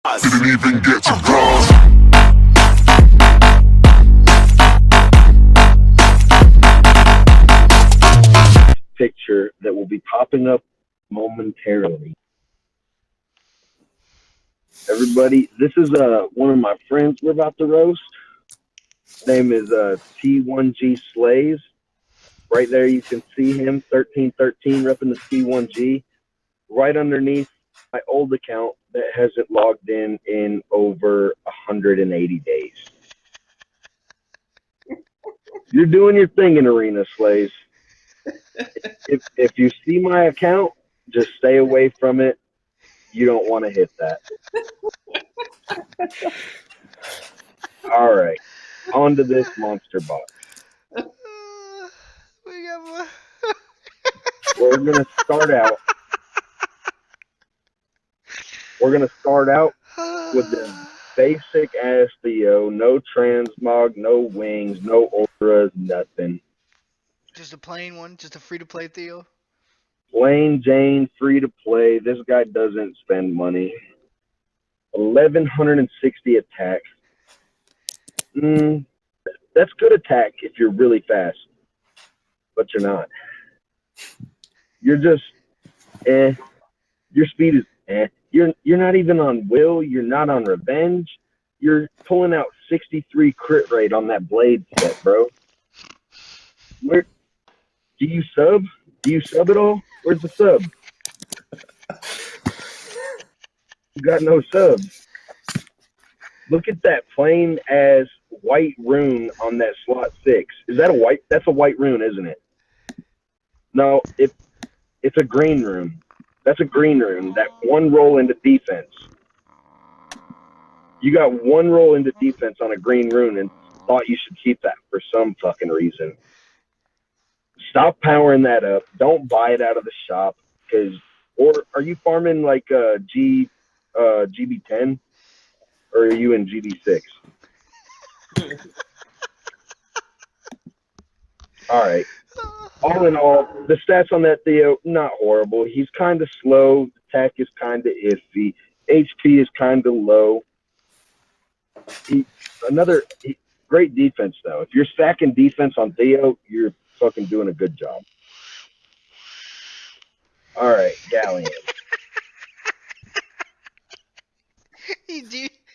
Didn't even get to cross. Picture that will be popping up momentarily. Everybody, this is one of my friends we're about to roast. His name is T1G Slays. Right there, you can see him, 1313, repping the T1G. Right underneath my old account that hasn't logged in over 180 days. You're doing your thing in Arena, Slays. If you see my account, just stay away from it. You don't want to hit that. All right, on to this monster box. We got one. We're gonna start out. We're gonna start out with this basic ass Theo. No transmog, no wings, no auras, nothing. Just a plain one, just a free to play Theo. Plain Jane, free to play. This guy doesn't spend money. 1160 attack. That's good attack if you're really fast, but you're not. You're just Your speed is You're not even on will. You're not on revenge. You're pulling out 63 crit rate on that blade set, bro. Where do you sub? Do you sub at all? Where's the sub? You got no subs. Look at that plain as white rune on that slot 6. Is that a white? That's a white rune, isn't it? No, it's a green rune. That's a green rune. That one roll into defense. You got one roll into defense on a green rune and thought you should keep that for some fucking reason. Stop powering that up. Don't buy it out of the shop. Or are you farming like GB10? Or are you in GB6? All right. All in all, the stats on that Theo, not horrible. He's kind of slow. Attack is kind of iffy. HP is kind of low. Great defense, though. If you're stacking defense on Theo, you're fucking doing a good job. All right, Galleon.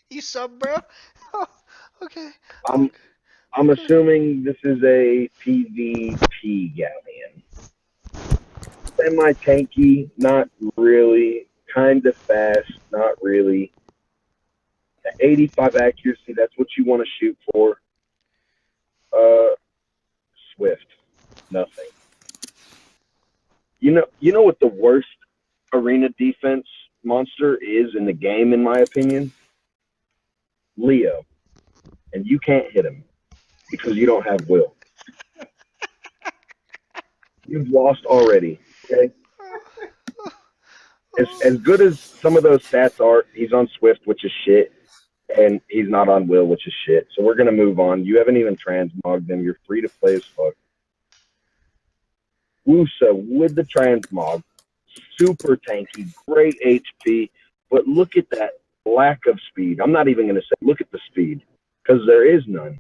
You sub, bro? Oh, okay. I'm assuming this is a PvP Galleon. Semi-tanky, not really. Kind of fast, not really. 85 accuracy, that's what you want to shoot for. Swift, nothing. You know what the worst arena defense monster is in the game, in my opinion? Leo. And you can't hit him because you don't have will. You've lost already, okay? As good as some of those stats are, he's on Swift, which is shit, and he's not on will, which is shit. So we're going to move on. You haven't even transmogged him. You're free to play as fuck. Wusa with the transmog. Super tanky, great HP, but look at that lack of speed. I'm not even going to say look at the speed, because there is none.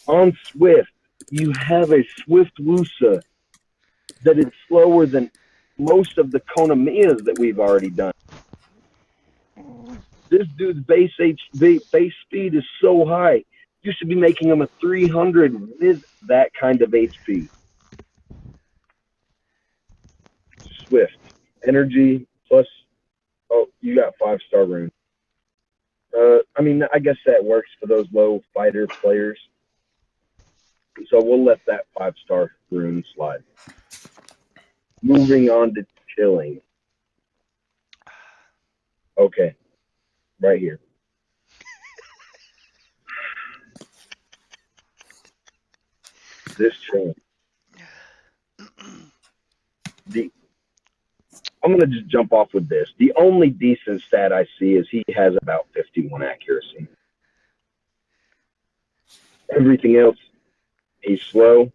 On Swift, you have a Swift Wusa that is slower than most of the Konamiyas that we've already done. This dude's base speed is so high. You should be making him a 300 with that kind of HP. Swift. Energy plus, you got 5-star rune. I guess that works for those low fighter players. So we'll let that 5-star rune slide. Moving on to chilling. Okay. Right here. This chilling. I'm going to just jump off with this. The only decent stat I see is he has about 51 accuracy. Everything else, he's slow.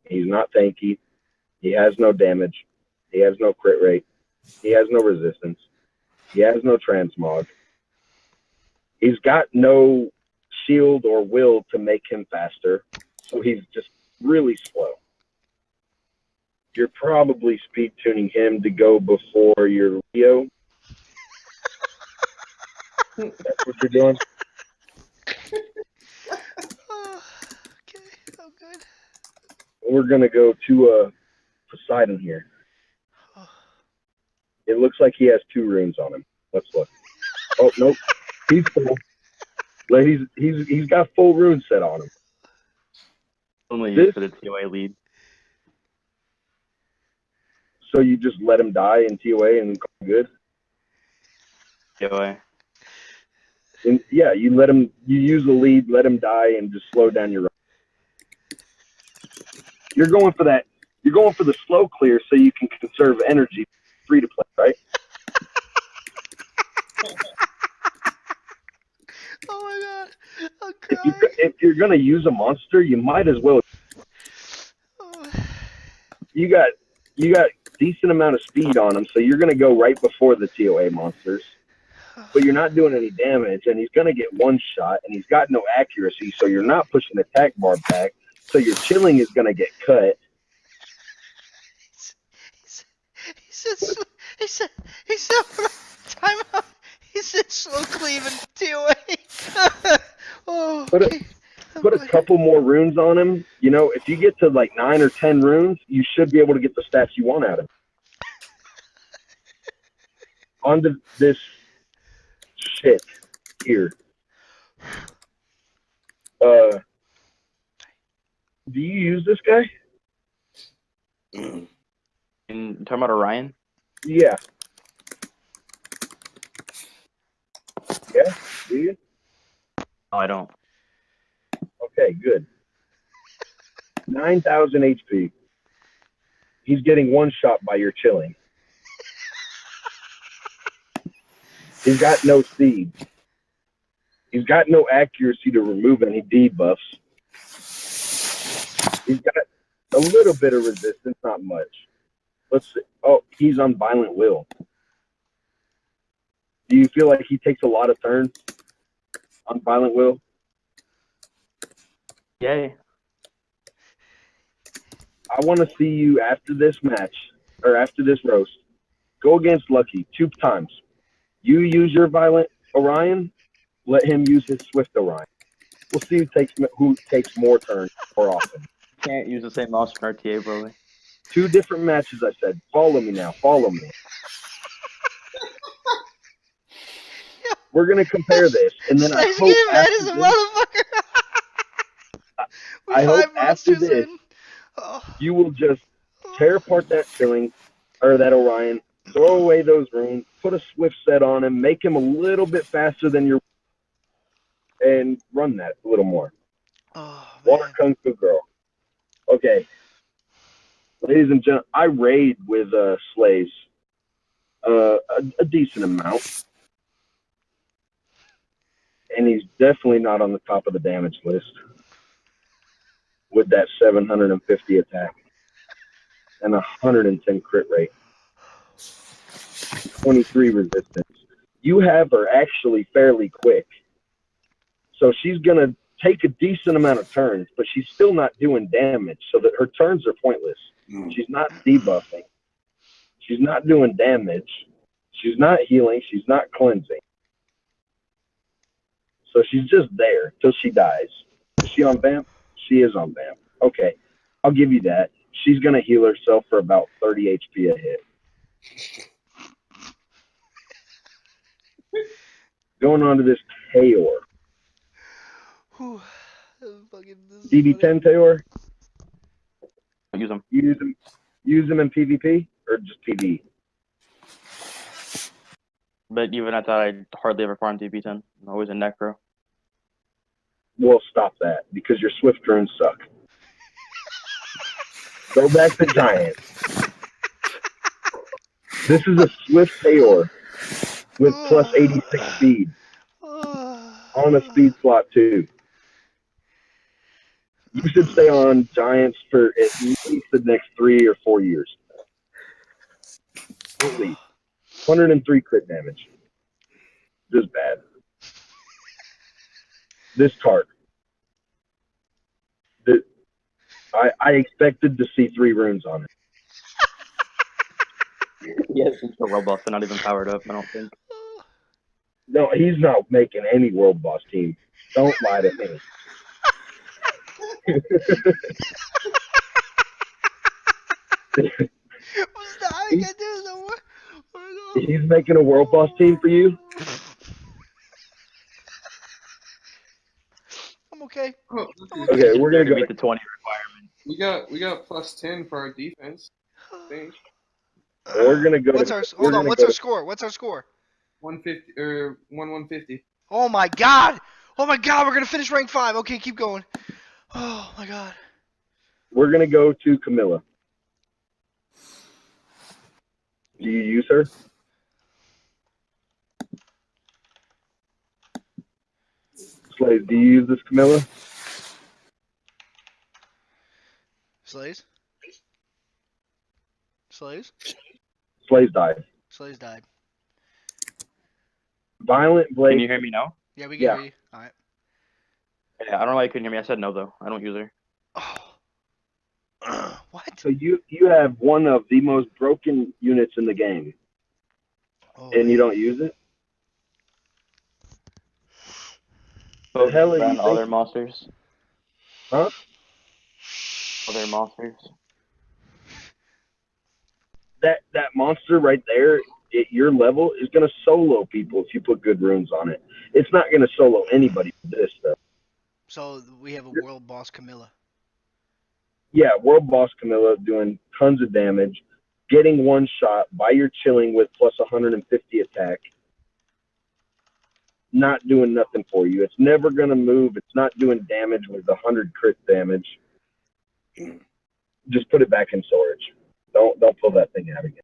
He's not tanky. He has no damage. He has no crit rate. He has no resistance. He has no transmog. He's got no shield or will to make him faster, so he's just really slow. You're probably speed tuning him to go before your Leo. That's what you're doing? Okay, I'm good. We're going to go to Poseidon here. It looks like he has 2 runes on him. Let's look. Oh, nope. He's full. He's got full rune set on him. Only used for the TOA lead. So you just let him die in TOA and call it good? TOA. And yeah, you use the lead, let him die, and just slow down your run. You're going for the slow clear so you can conserve energy free to play, right? Oh my god, I'm crying. If you're gonna use a monster, you might as well. Oh. You got decent amount of speed on him, so you're gonna go right before the TOA monsters. But you're not doing any damage, and he's gonna get one shot, and he's got no accuracy, so you're not pushing the attack bar back. So your chilling is gonna get cut. He said, time out. He said slow cleave and TOA. Oh, okay. Put a couple more runes on him. You know, if you get to like 9 or 10 runes, you should be able to get the stats you want out of him. On to this shit here. Do you use this guy? And talking about Orion? Yeah. Yeah? Do you? No, I don't. Okay, good. 9,000 HP. He's getting one shot by your chilling. He's got no speed. He's got no accuracy to remove any debuffs. He's got a little bit of resistance, not much. Let's see. Oh, he's on Violent Will. Do you feel like he takes a lot of turns on Violent Will? Yay. I want to see you after this match, or after this roast, go against Lucky 2 times. You use your Violent Orion, let him use his Swift Orion. We'll see who takes more turns more often. Can't use the same monster in RTA, probably. 2 different matches, I said. Follow me now. Follow me. We're going to compare this. And then I hope after this, you will just tear apart that Chilling, or that Orion, throw away those runes, put a Swift set on him, make him a little bit faster than your, and run that a little more. Water Kung Fu Girl. Okay. Ladies and gentlemen, I raid with Slays a decent amount. And he's definitely not on the top of the damage list with that 750 attack and 110 crit rate. 23 resistance. You have her actually fairly quick. So she's going to take a decent amount of turns, but she's still not doing damage, so that her turns are pointless. She's not debuffing. She's not doing damage. She's not healing. She's not cleansing. So she's just there till she dies. Is she on Vamp? She is on Vamp. Okay, I'll give you that. She's going to heal herself for about 30 HP a hit. Going on to this Tayor. DB10 Tayor? Use them. Use them in PvP or just PvE? But even at that, I hardly ever farm DP10. I'm always in Necro. Well, stop that, because your Swift drones suck. Go back to Giant. This is a Swift Tayor with plus 86 speed. On a speed slot, too. You should stay on Giants for at least the next 3 or 4 years. At least. 103 crit damage. Just bad. This card. I expected to see 3 runes on it. Yes, it's so robust. They're not even powered up, I don't think. No, he's not making any world boss team. Don't lie to me. I can't do this no more. He's making a world boss team for you? I'm okay. Oh, Okay, we're gonna go. Meet the 20 requirement. we got +10 for our defense. I think We're gonna go. What's our hold on? What's our score? What's our score? 150 or 150. Oh my god! Oh my god! We're gonna finish rank 5. Okay, keep going. Oh my god. We're gonna go to Camilla. Do you use her? Slaves, do you use this Camilla? Slaves? Slaves? Slaves died. Slaves died. Violent Blade. Can you hear me now? Yeah, we can hear you. Alright. Yeah, I don't know why you couldn't hear me. I said no, though. I don't use her. Oh. What? So you have one of the most broken units in the game, Oh, and you don't use it? So The hell are you then other thinking? monsters. Huh? Other monsters. That monster right there at your level is gonna solo people if you put good runes on it. It's not gonna solo anybody with this though. So we have a world boss Camilla. Yeah, World Boss Camilla doing tons of damage, getting one shot by your chilling with plus 150 attack. Not doing nothing for you. It's never gonna move. It's not doing damage with 100 crit damage. Just put it back in storage. Don't pull that thing out again.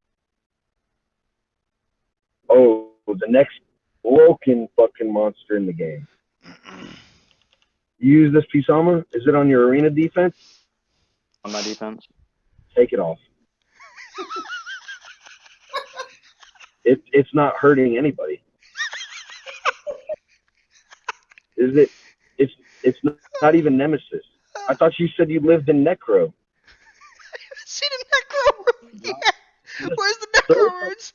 Oh, the next broken fucking monster in the game. You use this Pisama? Is it on your arena defense? On my defense. Take it off. It's not hurting anybody. Is it? It's not even Nemesis. I thought you said you lived in Necro. See the necro rune? Yeah. Where's the necro runes?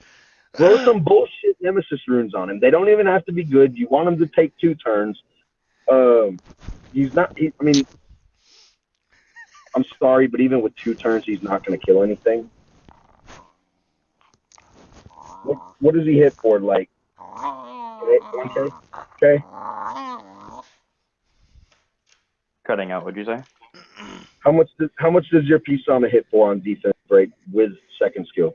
Throw some bullshit Nemesis runes on him. They don't even have to be good. You want him to take 2 turns. He's not. I mean, I'm sorry, but even with 2 turns, he's not going to kill anything. What does he hit for? Like 1K? Okay. Cutting out, would you say? How much does your Pisama hit for on defense break with second skill?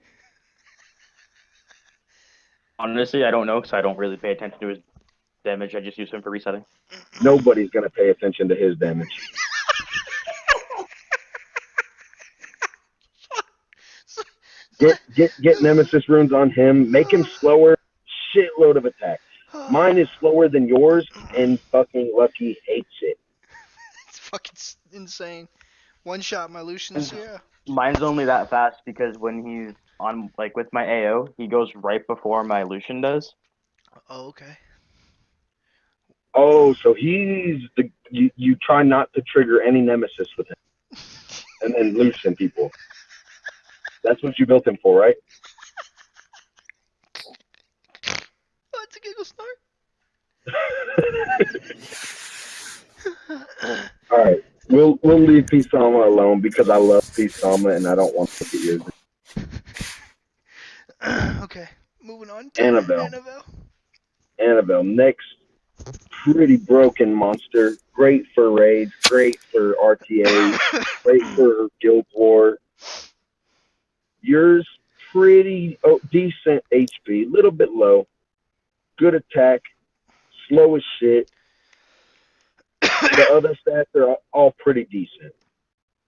Honestly, I don't know because I don't really pay attention to his damage. I just use him for resetting. Nobody's going to pay attention to his damage. Get Nemesis runes on him. Make him slower. Shitload of attack. Mine is slower than yours, and fucking Lucky hates it. It's fucking insane. One shot my Lucians, yeah. Mine's only that fast because when he's on, like, with my AO, he goes right before my Lucian does. Oh, okay. Oh, so he's the you try not to trigger any Nemesis with him, and then Lucian people. That's what you built him for, right? Oh, it's a giggle snort. All right, we'll leave Pisama alone because I love Pisama and I don't want to look at yours. Okay, moving on to Annabelle. Annabelle. Next, pretty broken monster. Great for raids, great for RTA, great for Guild War. Yours pretty decent HP, little bit low, good attack, slow as shit. The other stats are all pretty decent.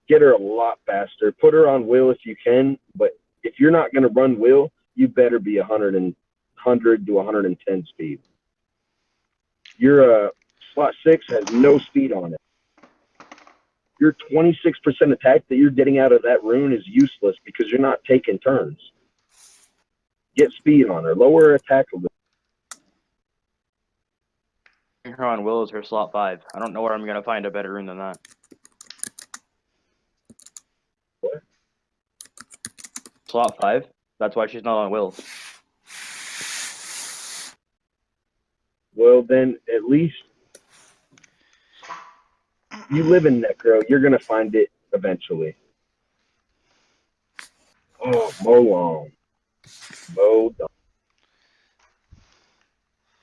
Get her a lot faster. Put her on Will if you can, but if you're not going to run Will, you better be 100 to 110 speed. Your slot 6 has no speed on it. Your 26% attack that you're getting out of that rune is useless because you're not taking turns. Get speed on her. Lower her attack a little. her on Will is her slot 5. I don't know where I'm gonna find a better rune than that. What? Slot 5? That's why she's not on Will. Well, then at least you live in Necro. You're gonna find it eventually. Oh, Molong. Modong.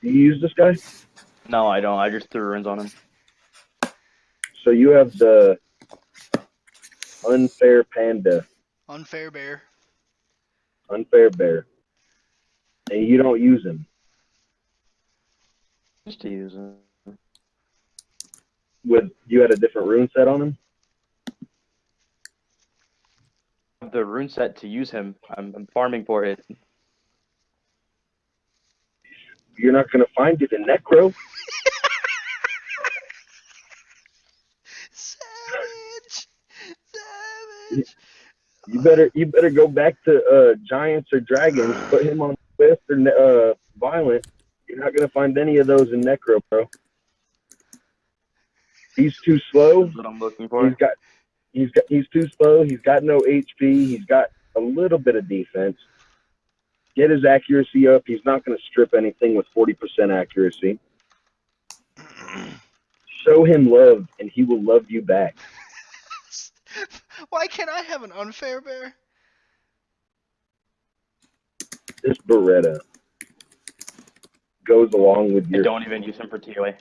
Do you use this guy? No, I don't. I just threw runes on him. So you have the Unfair Panda, Unfair bear. Unfair Bear, and you don't use him. Just to use him. You had a different rune set on him? The rune set to use him. I'm farming for it. You're not gonna find it in Necro. Savage! Savage! You better go back to Giants or Dragons, put him on Swift or Violent. You're not gonna find any of those in Necro, bro. He's too slow. That's what I'm looking for. He's too slow. He's got no HP. He's got a little bit of defense. Get his accuracy up. He's not going to strip anything with 40% accuracy. Show him love, and he will love you back. Why can't I have an unfair bear? This Beretta goes along with I your. don't even use him for TOA.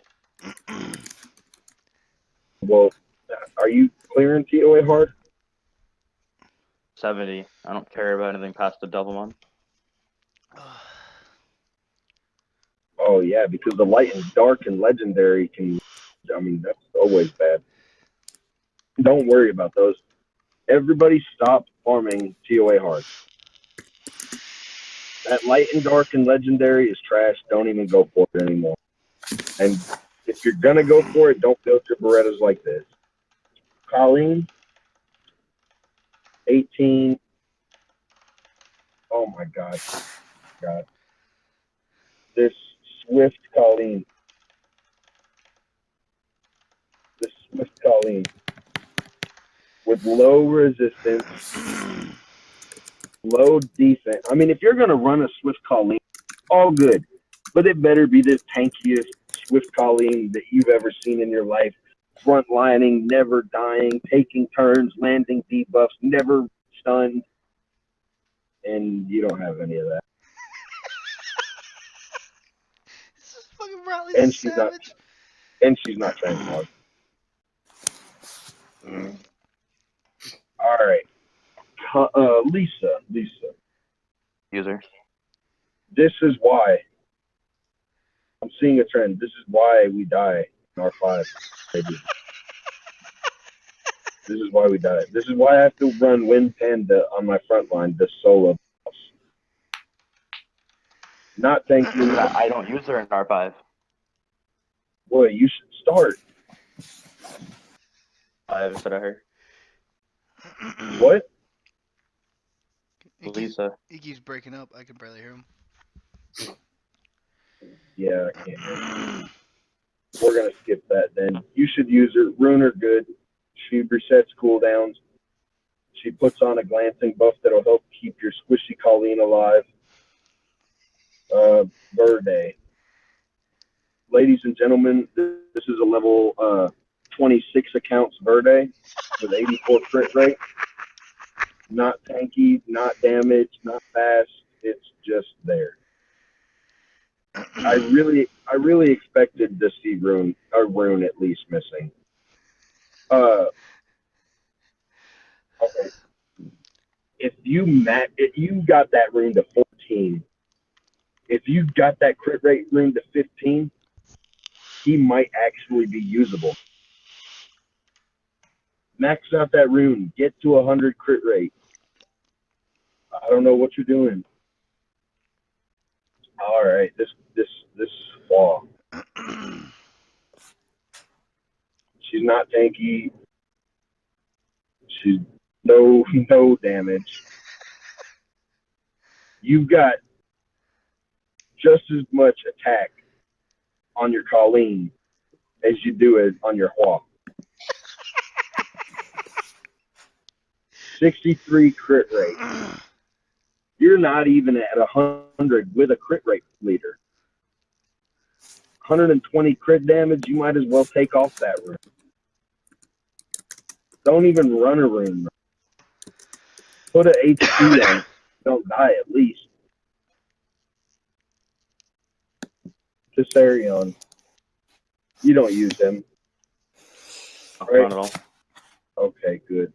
Well, are you clearing TOA hard? 70. I don't care about anything past the Doublemon. Oh yeah, because the light and dark and legendary can. I mean, that's always bad. Don't worry about those. Everybody stop farming TOA hard. That light and dark and legendary is trash. Don't even go for it anymore. And if you're gonna go for it, don't build your Berettas like this. Colleen, 18. Oh my God. God. This Swift Colleen. This Swift Colleen. With low resistance, low defense. I mean, if you're gonna run a Swift Colleen, all good. But it better be the tankiest Swift Colleen that you've ever seen in your life. Frontlining, never dying, taking turns, landing debuffs, never stunned. And you don't have any of that. This is fucking Bradley And she's not Savage. trying hard. All right. Lisa. User. This is why. I'm seeing a trend. This is why we die in R5. Maybe. This is why we die. This is why I have to run Wind Panda on my front line, this solo boss. Not Thankyou. I don't use her in R5. Boy, you should start. That's what I heard. What? Lisa. He keeps breaking up. I can barely hear him. Yeah, I can't hear you. We're going to skip that then. You should use her. Rune her good. She resets cooldowns. She puts on a glancing buff that'll help keep your squishy Colleen alive. Verde. Ladies and gentlemen, this is a level 26 accounts Verde with 84 crit rate. Not tanky, not damaged, not fast. It's just there. I really expected to see Rune at least missing. Okay. If you got that rune to 14, if you got that crit rate rune to 15, he might actually be usable. Max out that rune, get to 100 crit rate. I don't know what you're doing. All right, this flaw. She's not tanky. She's no damage. You've got just as much attack on your Colleen as you do it on your Hua. 63 crit rate. You're not even at 100 with a crit rate leader. 120 crit damage, you might as well take off that rune. Don't even run a rune. Put an HP on it. Don't die at least. Cassarion. You don't use him. Right? Not at all. Okay, good.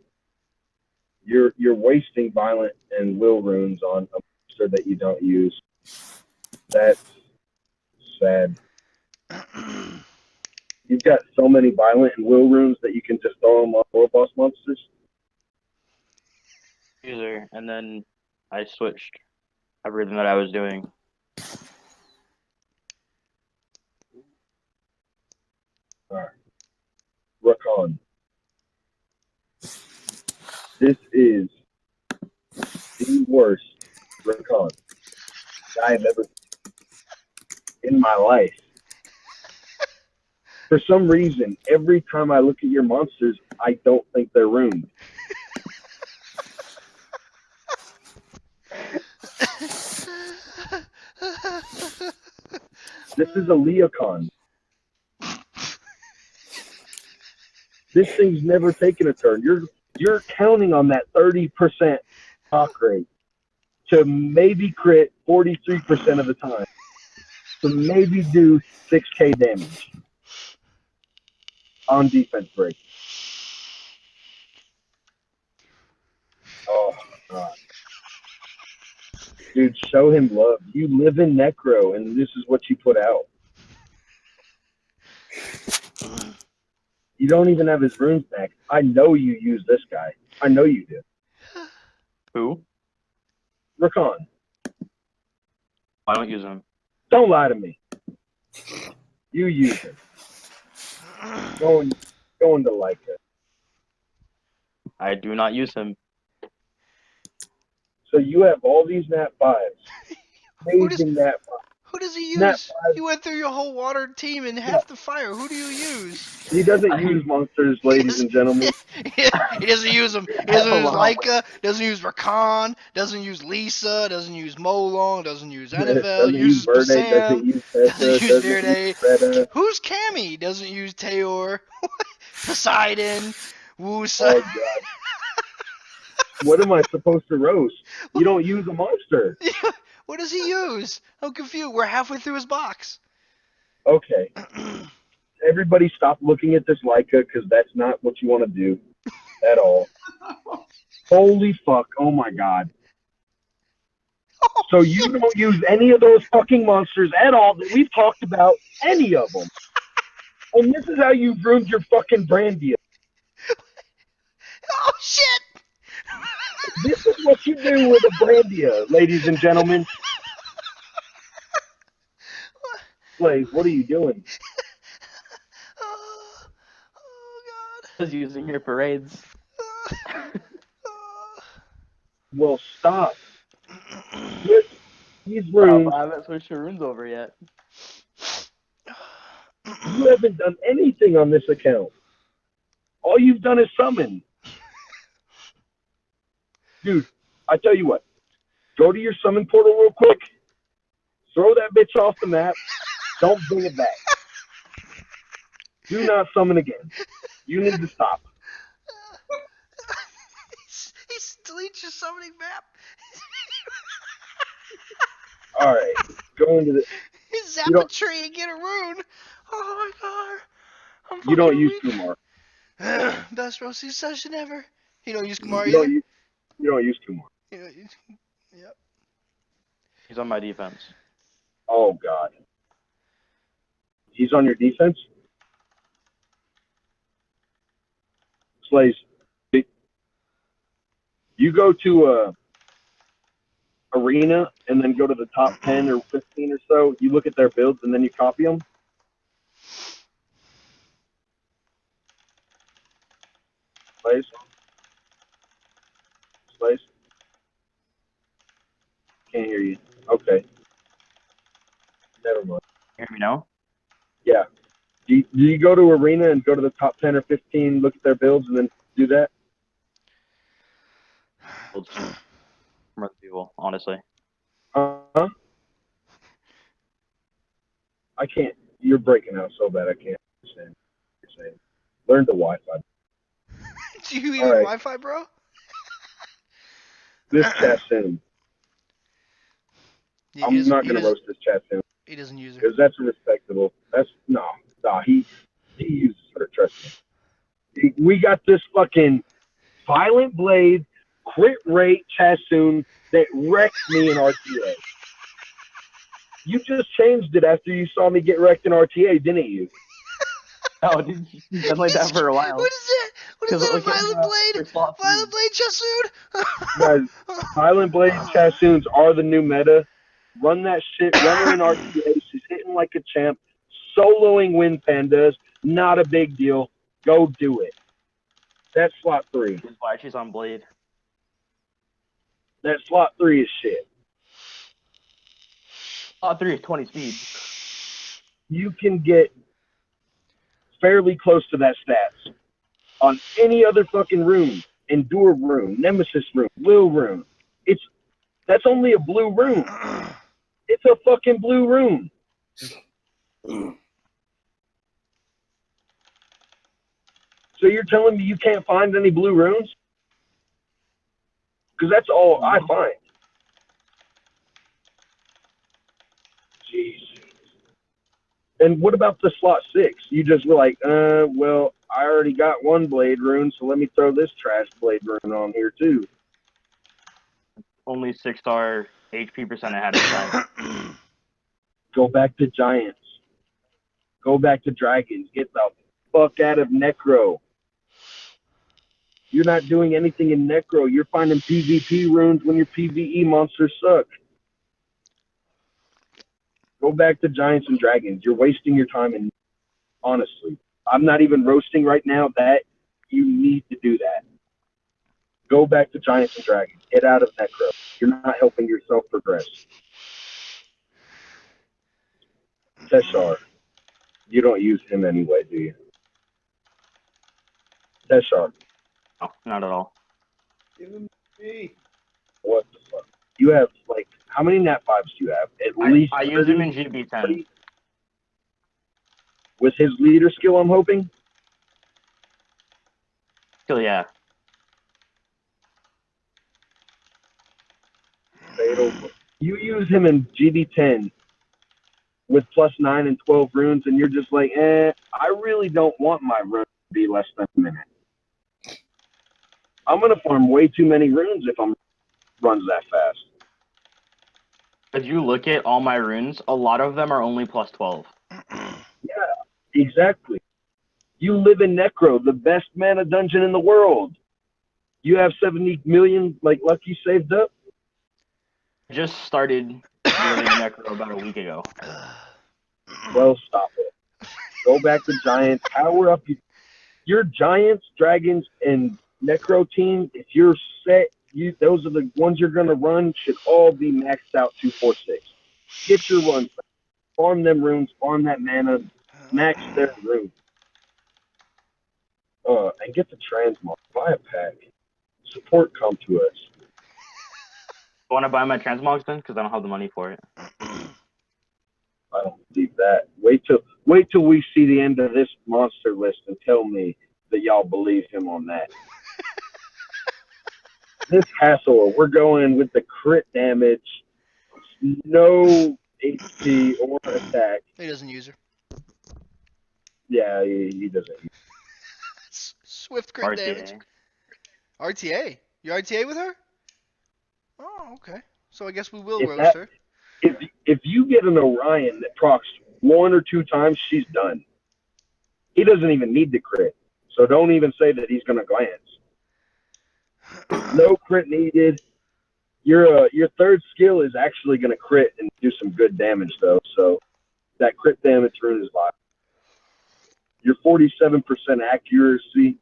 You're wasting violent and will runes on a monster that you don't use. That's sad. You've got so many violent and will runes that you can just throw them on world boss monsters. User, and then I switched everything that I was doing. Alright. Rakan. This is the worst Rakan I have ever in my life. For some reason, every time I look at your monsters, I don't think they're ruined. This is a Leocon. This thing's never taken a turn. You're counting on that 30% knock rate to maybe crit 43% of the time. To maybe do 6k damage on defense break. Oh my god. Dude, show him love. You live in Necro, and this is what you put out. You don't even have his runes back. I know you use this guy. I know you do. Who? Rakan, I don't use him. don't lie to me. You use him. Going to Leica. I do not use him. So you have all these nat 5s. Amazing nat 5s. Who does he Nat use? 5s. You went through your whole water team and half the fire. Who do you use? He doesn't use monsters, ladies and gentlemen. He doesn't use them. He doesn't use Leica. Doesn't use Rakan. Doesn't use Lisa. Doesn't use Molong. Doesn't use Annabelle. Doesn't Uses use Verde, Basam. doesn't use Tessa, Doesn't use doesn't Verde. use Freda. Who's Cammy? Doesn't use Tayor. Poseidon. Wusa. Oh god. What am I supposed to roast? You don't use a monster. What does he use? I'm confused. We're halfway through his box. Okay. Everybody stop looking at this Leica because that's not what you want to do at all. Holy fuck. Oh my god. So you don't use any of those fucking monsters at all that we've talked about, any of them. And this is how you've ruined your fucking brand deal. Oh shit! This is what you do with a Brandia, ladies and gentlemen. Blaze, what are you doing? Oh god. I was using your parades. Well, stop. These Wow, runes, I haven't switched your runes over yet. you haven't done anything on this account. All you've done is summon. Dude, I tell you what. Go to your summon portal real quick. Throw that bitch off the map. Don't bring it back. Do not summon again. You need to stop. He deletes your summoning map. All right. Go into the. He zap You a don't- tree and get a rune. Oh my god. I'm You don't fucking use weak. Kumar. Best roasting session ever. You don't use Kumar You either? don't use Kumar. You don't use... Yep. He's on my defense. Oh god. He's on your defense. Slays. You go to arena and then go to the top 10 or 15 or so. You look at their builds and then you copy them. Slays. Slays. Can't hear you. Okay. Never mind. Hear me now? Yeah. Do you go to Arena and go to the top 10 or 15, look at their builds, and then do that? From other people, honestly. Huh? I can't. You're breaking out so bad I can't understand what you're saying. Learn the Wi-Fi. Do you even All right. Wi-Fi, bro? This chat soon. Yeah, I'm not gonna roast this chat soon He doesn't use her. because that's respectable. That's nah. He uses her. Trust me. We got this fucking Violent Blade crit rate Chassoon that wrecked me in RTA. You just changed it after you saw me get wrecked in RTA, didn't you? Oh, dude, she's been like that for a while. What is that? What is that? Look at, Violent Blade? slot Violent Blade Guys, Chassoon? Violent Blade Chassoons are the new meta. Run that shit. Run her in RTA. She's hitting like a champ. Soloing Wind Pandas. Not a big deal. Go do it. That's slot 3. This is why she's on Blade. That slot 3 is shit. Slot 3 is 20 speed. You can get fairly close to that stats on any other fucking rune. Endure rune, Nemesis rune, Will rune. That's only a blue rune. It's a fucking blue rune. So you're telling me you can't find any blue runes? Because that's all I find. Jeez. And what about the slot 6? You just were like, well, I already got one blade rune, so let me throw this trash blade rune on here too. Only 6-star HP percent ahead of time. Go back to Giants. Go back to Dragons. Get the fuck out of Necro. You're not doing anything in Necro. You're finding PvP runes when your PvE monsters suck. Go back to Giants and Dragons. You're wasting your time, and honestly, I'm not even roasting right now. That you need to do that. Go back to Giants and Dragons. Get out of Necro. You're not helping yourself progress. Teshar. You don't use him anyway, do you? Teshar. No, not at all. Give him me. What the fuck? You have, like, how many Nat 5s do you have? At least I use him in GB10. With his leader skill, I'm hoping? Still, yeah. Fatal. You use him in GB10 with +9 and 12 runes, and you're just like, I really don't want my rune to be less than a minute. I'm going to farm way too many runes if I'm runs that fast. If you look at all my runes, a lot of them are only +12. Yeah, exactly. You live in Necro, the best mana dungeon in the world. You have 70 million, like, lucky saved up? I just started living Necro about a week ago. Well, stop it. Go back to Giants. Power up your Giants, Dragons, and Necro team. If you're set, those are the ones you're going to run, should all be maxed out 246. Get your runs. Farm them runes, farm that mana, max their runes. And get the transmog. Buy a pack. Support come to us. Want to buy my transmogs then? Because I don't have the money for it. I don't believe that. Wait till we see the end of this monster list and tell me that y'all believe him on that. This Hassler, we're going with the crit damage, no HP or attack. He doesn't use her. Yeah, he doesn't. Swift crit damage. RTA? You RTA with her? Oh, okay. So I guess we will roast her. If you get an Orion that procs 1 or 2 times, she's done. He doesn't even need the crit. So don't even say that he's going to glance. No crit needed. Your third skill is actually going to crit and do some good damage, though. So that crit damage rune is vital. Your 47% accuracy.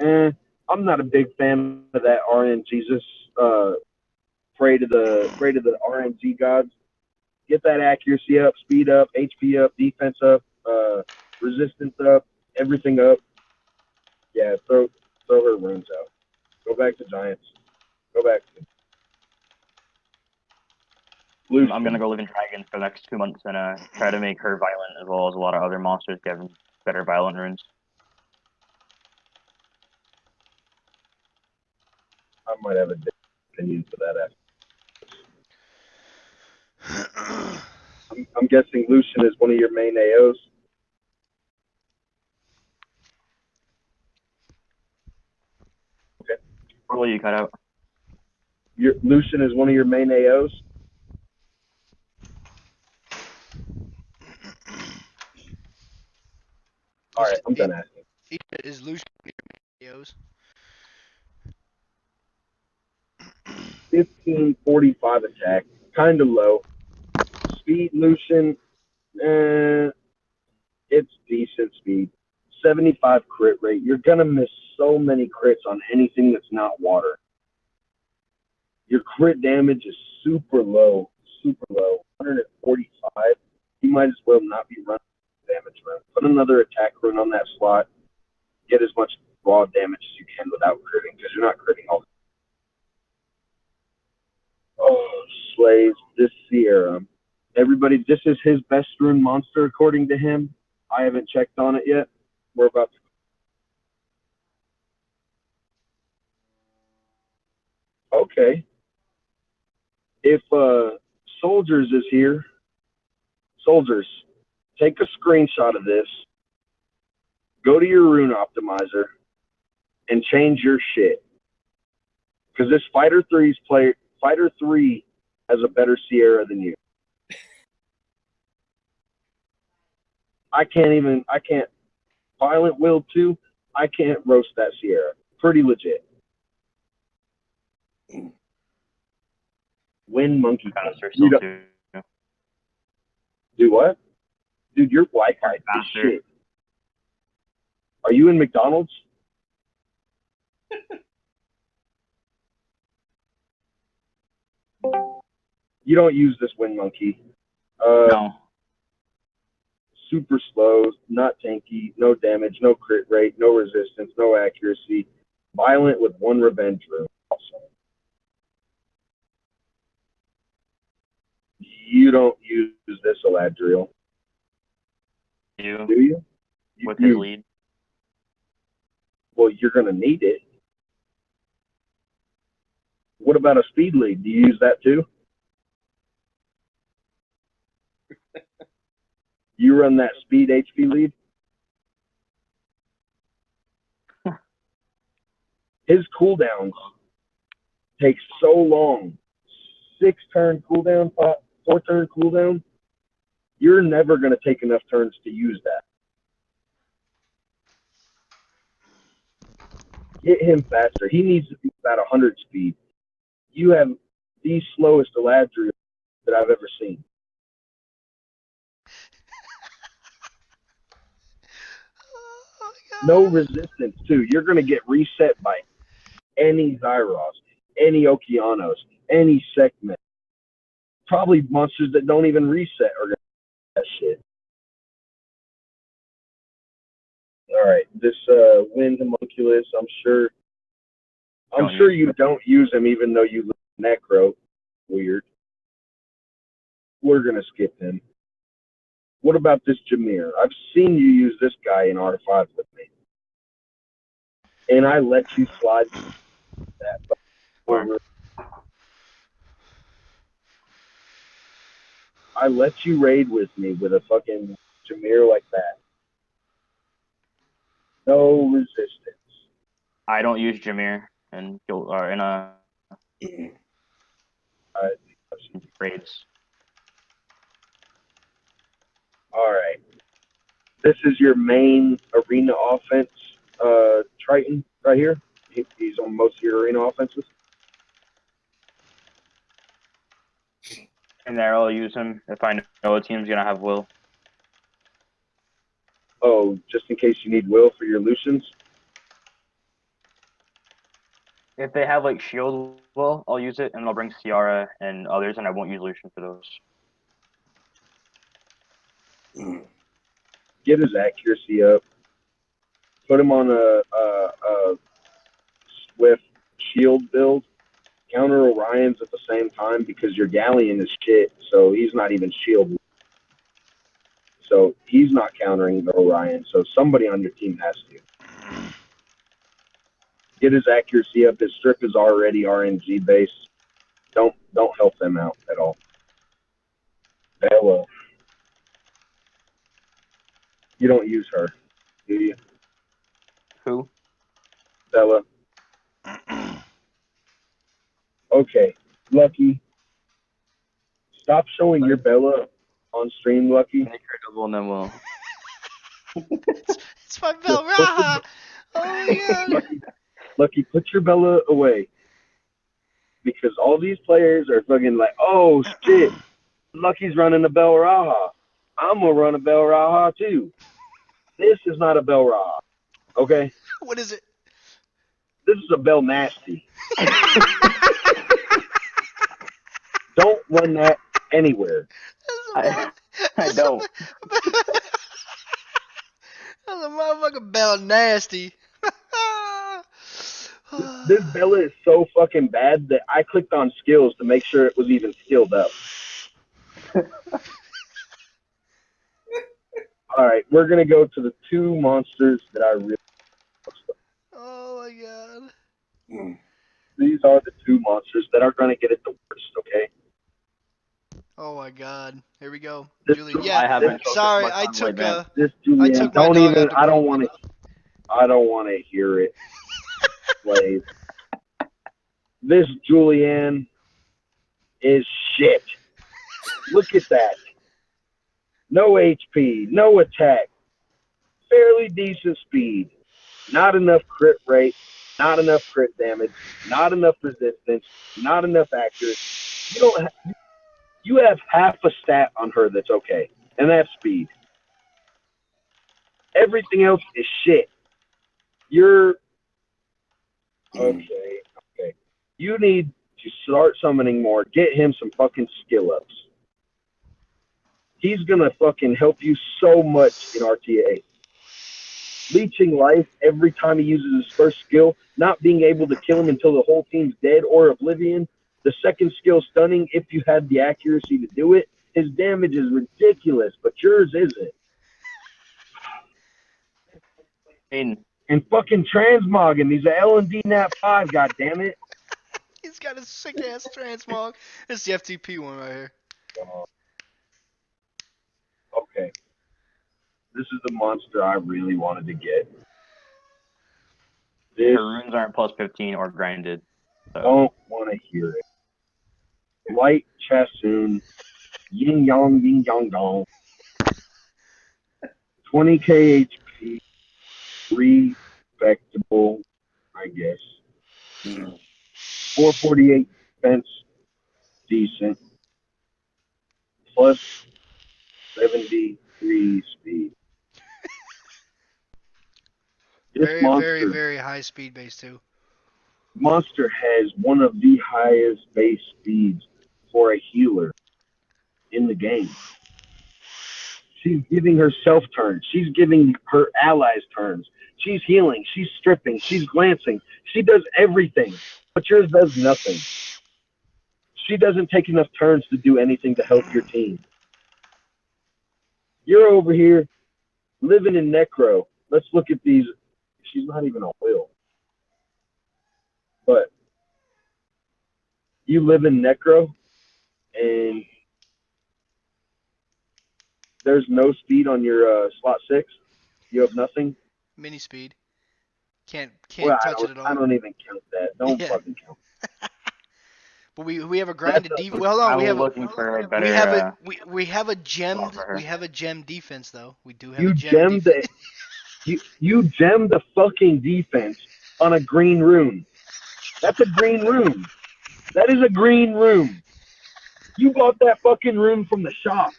I'm not a big fan of that RNGesus. Pray to the RNG gods. Get that accuracy up, speed up, HP up, defense up, resistance up, everything up. Yeah, throw her runes out. Go back to Giants. Go back to Lucian. I'm gonna go live in Dragons for the next 2 months and try to make her violent as well as a lot of other monsters get better violent runes. I might have a different opinion for that. I'm guessing Lucian is one of your main AOs. Okay. What will you cut out? Your Lucian is one of your main AOs. All right, I'm done asking. Is Lucian videos? 1545 attack, kind of low. Speed Lucian, it's decent speed. 75 crit rate. You're gonna miss so many crits on anything that's not water. Your crit damage is super low, 145. You might as well not be running damage run. Put another attack rune on that slot. Get as much raw damage as you can without critting, because you're not critting all. Oh, slaves, this Sierra. Everybody, this is his best rune monster according to him. I haven't checked on it yet. We're about to. Okay. If Soldiers is here, Soldiers, take a screenshot of this, go to your rune optimizer, and change your shit. Because this Fighter 3 has a better Sierra than you. I can't, Violent Will 2, I can't roast that Sierra. Pretty legit. Wind Monkey. Still too. Do what? Dude, your Wi-Fi is shit. Are you in McDonald's? You don't use this Wind Monkey. No. Super slow, not tanky, no damage, no crit rate, no resistance, no accuracy. Violent with 1 revenge rune. Also. You don't use this Eladriel. Do you? With his lead? Well, you're going to need it. What about a speed lead? Do you use that too? You run that speed HP lead? His cooldowns take so long. 6-turn cooldown, 4-turn cooldown. You're never going to take enough turns to use that. Hit him faster. He needs to be about 100 speed. You have the slowest Eladriel that I've ever seen. No resistance, too. You're going to get reset by any Zyros, any Okeanos, any Segment. Probably monsters that don't even reset are going to get that shit. All right, this Wind Homunculus, I'm sure you don't use him even though you live Necro. Weird. We're going to skip him. What about this Jameer? I've seen you use this guy in R5 with me. And I let you slide that over. I let you raid with me with a fucking Jameer like that. No resistance. I don't use Jameer in raids. All right. This is your main arena offense, Triton, right here. He's on most of your arena offenses. And there, I'll use him if I know a team's gonna have Will. Oh, just in case you need Will for your Lucians? If they have like Shield Will, I'll use it, and I'll bring Ciara and others, and I won't use Lucian for those. get his accuracy up, put him on a Swift shield build, counter Orions at the same time because your Galleon is shit, so he's not even shield. So he's not countering the Orion, so somebody on your team has to. Get his accuracy up. His strip is already RNG based. Don't help them out at all. Bella. You don't use her, do you? Who? Bella. Okay, Lucky. Stop showing your Bella on stream, Lucky. Make her double and then we'll. It's my Bell Raha. Oh my god. Lucky, put your Bella away. Because all these players are fucking like, oh shit, Lucky's running a Bell Raha. I'm gonna run a Bell Raha too. This is not a Bell Raha, okay? What is it? This is a Bell Nasty. Don't run that anywhere. I don't. That's a motherfucking Bell Nasty. This Bella is so fucking bad that I clicked on skills to make sure it was even skilled up. Alright, we're going to go to the two monsters that I really Oh my god. These are the two monsters that are going to get it the worst, okay? Oh my god. Here we go. This Julian. Julian- Yeah. I haven't focused Sorry, much I on took Wayman. This Julian, took my don't dog even, out to I don't go. want to hear it. Slave. This Julianne is shit. Look at that. No HP, no attack, fairly decent speed, not enough crit rate, not enough crit damage, not enough resistance, not enough accuracy. You have half a stat on her that's okay, and that's speed. Everything else is shit. You're okay. You need to start summoning more. Get him some fucking skill ups. He's gonna fucking help you so much in RTA. Leeching life every time he uses his first skill, not being able to kill him until the whole team's dead or oblivion. The second skill, stunning, if you had the accuracy to do it. His damage is ridiculous, but yours isn't. And fucking transmogging. He's a L&D Nat 5, goddammit. He's got a sick ass transmog. It's the FTP one right here. Okay. This is the monster I really wanted to get. This, Her runes aren't plus 15 or grinded. So. don't want to hear it. Light Chassoon, Yin Yang Dong. 20k HP, respectable, I guess. 448 defense, decent. Plus 73 speed. This Very, very high speed base too. monster has one of the highest base speeds for a healer in the game. She's giving herself turns. She's giving her allies turns. She's healing. She's stripping. She's glancing. She does everything, but yours does nothing. She doesn't take enough turns to do anything to help your team. You're over here living in Necro. Let's look at these. She's not even a will. But you live in Necro, and there's no speed on your slot 6. You have nothing. Mini speed. Can't Well, touch it at all. I don't even count that. Don't Yeah. fucking count. But we have a grinded That's defense. Well, hold I on, was looking for a better. we have a gemmed offer. we have a gem defense though. We do have You a gem gemmed defense. you gemmed the fucking defense on a green rune. That's a green rune. That is a green rune. You bought that fucking rune from the shop.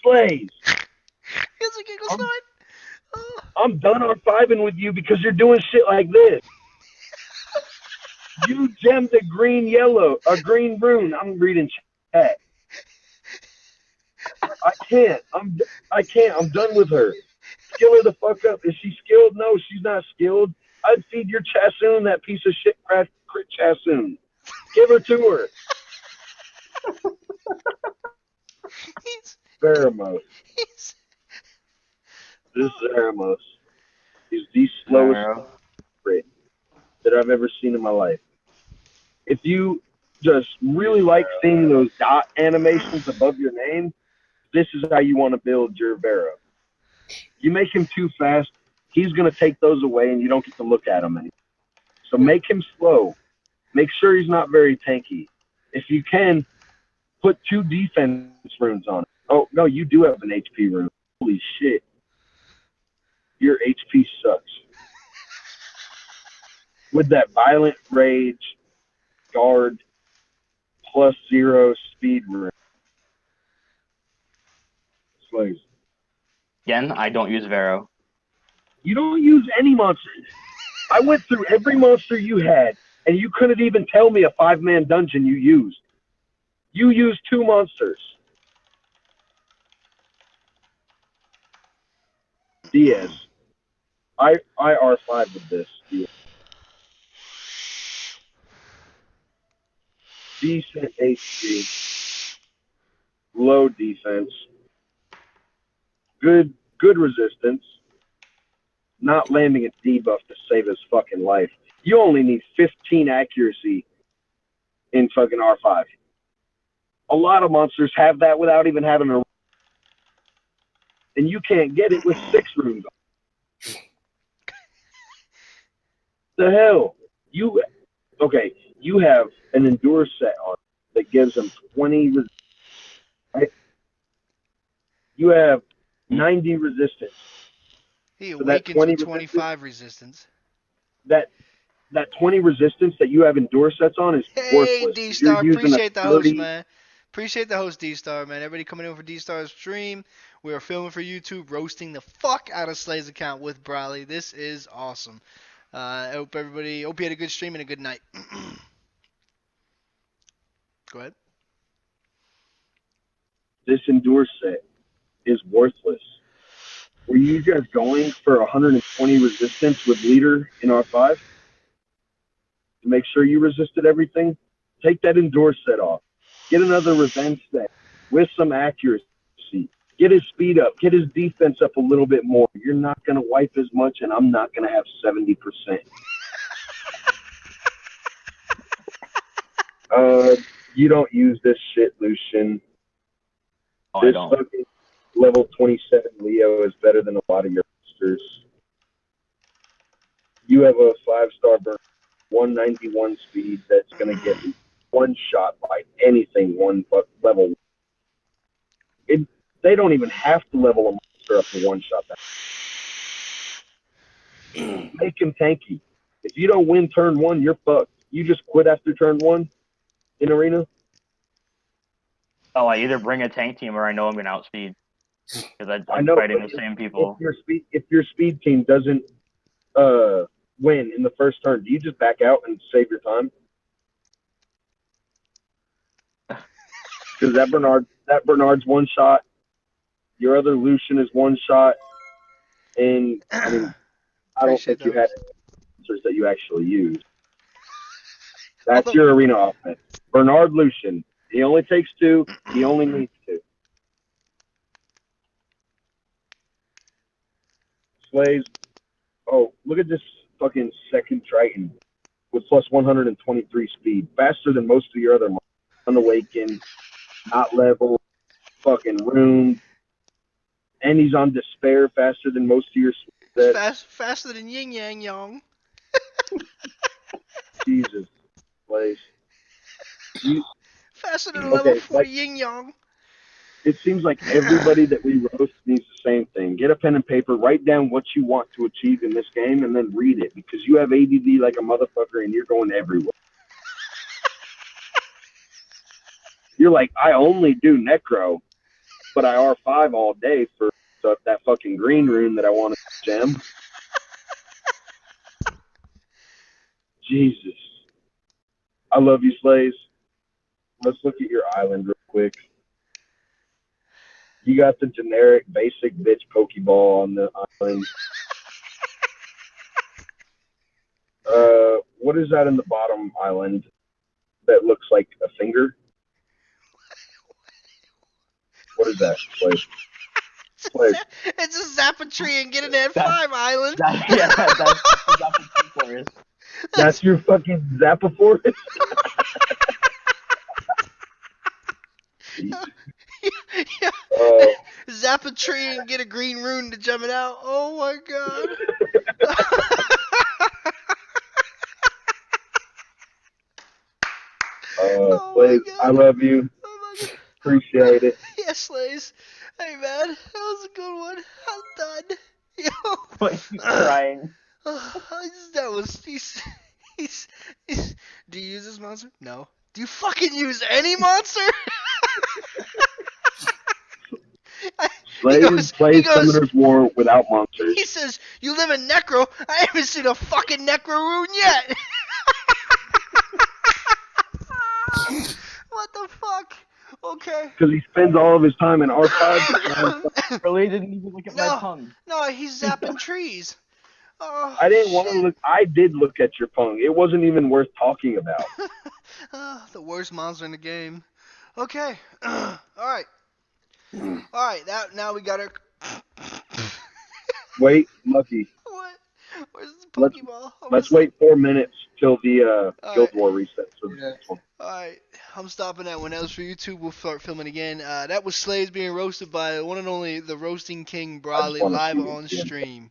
Slays. It's a giggle snort. Oh. I'm done R5ing with you because you're doing shit like this. You gemmed a green rune. I'm reading chat. I can't. I'm done with her. Skill her the fuck up. Is she skilled? No, she's not skilled. I'd feed your Chassoon that piece of shit crit Chassoon. Give her to her. He's, Veramos. he's, This Veramos is the slowest Vero. crit that I've ever seen in my life. If you just really like seeing those dot animations above your name, this is how you want to build your Vero. You make him too fast, he's going to take those away and you don't get to look at him anymore. So make him slow. Make sure he's not very tanky. If you can, put 2 defense runes on it. Oh, no, you do have an HP rune. Holy shit. Your HP sucks. With that violent rage, guard, +0 speed rune. Slays. Again, I don't use Vero. You don't use any monsters. I went through every monster you had, and you couldn't even tell me a 5-man dungeon you used. You used 2 monsters. Diaz. I R5 with this. Diaz. Decent HP. Low defense. Good resistance. Not landing a debuff to save his fucking life. You only need 15 accuracy in fucking R5. A lot of monsters have that without even having a... And you can't get it with 6 runes. The hell? Okay, you have an Endure set on that gives him 20... Right? You have 90 resistance. he So that awakens 20 with 25 resistance. That 20 resistance that you have Endure sets on is Hey, worthless. D-Star, You're using appreciate a the host, 30... man. Appreciate the host, D-Star, man. Everybody coming in for D-Star's stream. We are filming for YouTube, roasting the fuck out of Slay's account with Bradley. This is awesome. I hope you had a good stream and a good night. Go ahead. This Endure set is worthless. Were you guys going for 120 resistance with Leader in R5? To make sure you resisted everything? Take that Endure set off. Get another Revenge set with some accuracy. Get his speed up. Get his defense up a little bit more. You're not going to wipe as much, and I'm not going to have 70%. You don't use this shit, Lucian. Oh, I This don't. fucking level 27 Leo is better than a lot of your monsters. You have a 5-star burn, 191 speed that's going to get one shot by anything level. They don't even have to level a monster up to one shot. Make him tanky. If you don't win turn 1, you're fucked. You just quit after turn 1 in arena. Oh, I either bring a tank team or I know I'm going to outspeed. Because I'm know, fighting but the same people. If your speed team doesn't win in the first turn, do you just back out and save your time? Because that Bernard's one shot. Your other Lucian is one shot, and I mean, I don't think you had answers that you actually used. That's your arena offense. Bernard Lucian. He only takes 2. He only needs 2. Slays. Oh, look at this fucking second Triton with plus 123 speed. Faster than most of your other monsters. Unawakened, not level, fucking ruined. And he's on Despair faster than most of your sets. Faster than Yin Yang Yang. Jesus. Slays. Faster than level 40 like, Yin Yang. It seems like everybody that we roast needs the same thing. Get a pen and paper, write down what you want to achieve in this game, and then read it, because you have ADD like a motherfucker and you're going everywhere. You're like, I only do Necro, but I R5 all day for that fucking green rune that I want to gem. Jesus. I love you, Slays. Let's look at your island real quick. You got the generic, basic bitch Pokeball on the island. What is that in the bottom island that looks like a finger? What is that? Like, It's a Zapatry and get an N5 island. That's the forest. that's your fucking Zappaforest? Yeah. Zapatry and get a green rune to jump it out. Oh my god. Oh Blaze, my God. I love you. Oh my god. Appreciate it. Yes, Slays. Hey man, that was a good one. I'm done. Yo. But he's crying. That was he's do you use this monster? No. Do you fucking use any monster? Slays plays Summoner's War without monsters. He says, you live in Necro? I haven't seen a fucking Necro rune yet! What the fuck? Okay. Because he spends all of his time in archives. Really didn't even look at my tongue. No, he's zapping trees. Oh, I didn't want to look. I did look at your tongue. It wasn't even worth talking about. The worst monster in the game. Okay. Alright. Alright, now we got our... Wait, Lucky. What? Where's the Pokeball? Let's wait 4 minutes till the Guild Alright. War resets. So the next one. Alright, I'm stopping that one. That was for YouTube. We'll start filming again. That was Slays being roasted by the one and only the Roasting King Brawley wanna live see it on again. stream.